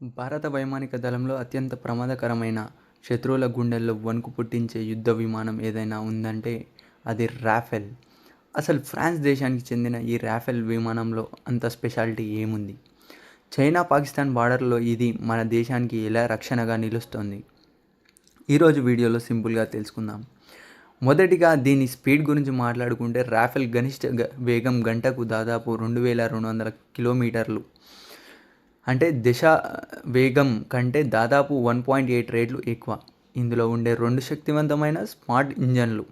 భారత వైమానిక దళంలో అత్యంత ప్రమాదకరమైన, శత్రువుల గుండెల్లో వణుకు పుట్టించే యుద్ధ విమానం ఏదైనా ఉందంటే అది రాఫెల్. అసలు ఫ్రాన్స్ దేశానికి చెందిన ఈ రాఫెల్ విమానంలో అంత స్పెషాలిటీ ఏముంది? చైనా పాకిస్తాన్ బార్డర్లో ఇది మన దేశానికి ఎలా రక్షణగా నిలుస్తుంది? ఈరోజు వీడియోలో సింపుల్గా తెలుసుకుందాం. మొదటిగా దీని స్పీడ్ గురించి మాట్లాడుకుంటే రాఫెల్ గరిష్ట వేగం గంటకు దాదాపు 2200 కిలోమీటర్లు, అంటే దిశ వేగం కంటే దాదాపు 1.8 రెట్లు ఎక్కువ. ఇందులో ఉండే 2 శక్తివంతమైన స్మార్ట్ ఇంజన్లు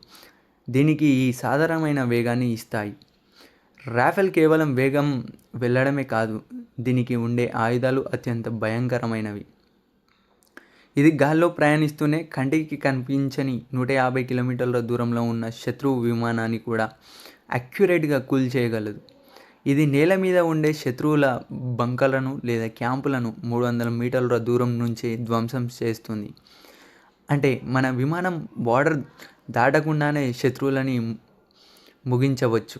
దీనికి ఈ సాధారణమైన వేగాన్ని ఇస్తాయి. రాఫెల్ కేవలం వేగం వెళ్ళడమే కాదు, దీనికి ఉండే ఆయుధాలు అత్యంత భయంకరమైనవి. ఇది గాల్లో ప్రయాణిస్తూనే కంటికి కనిపించని 150 కిలోమీటర్ల దూరంలో ఉన్న శత్రువు విమానాన్ని కూడా అక్యురేట్గా కూల్చేయగలదు. ఇది నేల మీద ఉండే శత్రువుల బంకలను లేదా క్యాంపులను 300 మీటర్ల దూరం నుంచే ధ్వంసం చేస్తుంది. అంటే మన విమానం బార్డర్ దాటకుండానే శత్రువులని ముగించవచ్చు.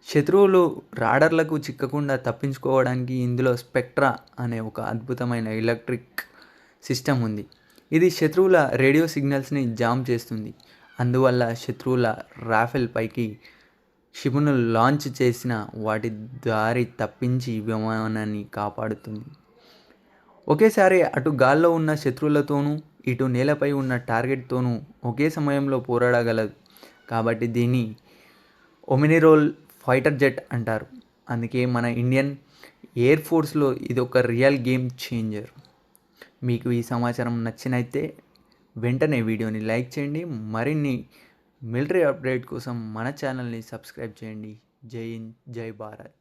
శత్రువులు రాడర్లకు చిక్కకుండా తప్పించుకోవడానికి ఇందులో స్పెక్ట్రా అనే ఒక అద్భుతమైన ఎలక్ట్రిక్ సిస్టమ్ ఉంది. ఇది శత్రువుల రేడియో సిగ్నల్స్ని జామ్ చేస్తుంది. అందువల్ల శత్రువుల రాఫెల్ పైకి క్షిపణులు లాంచ్ చేసిన వాటి దారి తప్పించి విమానాన్ని కాపాడుతుంది. ఒకేసారి అటు గాల్లో ఉన్న శత్రువులతోనూ ఇటు నేలపై ఉన్న టార్గెట్తోనూ ఒకే సమయంలో పోరాడగలదు. కాబట్టి దీన్ని ఒమినిరోల్ ఫైటర్ జెట్ అంటారు. అందుకే మన ఇండియన్ ఎయిర్ ఫోర్స్లో ఇది ఒక రియల్ గేమ్ చేంజర్. మీకు ఈ సమాచారం నచ్చినైతే వెంటనే వీడియోని లైక్ చేయండి. మరిన్ని మిలిటరీ అప్డేట్ కోసం మన ఛానల్ని సబ్స్క్రైబ్ చేయండి. జై హింద్, జై భారత్.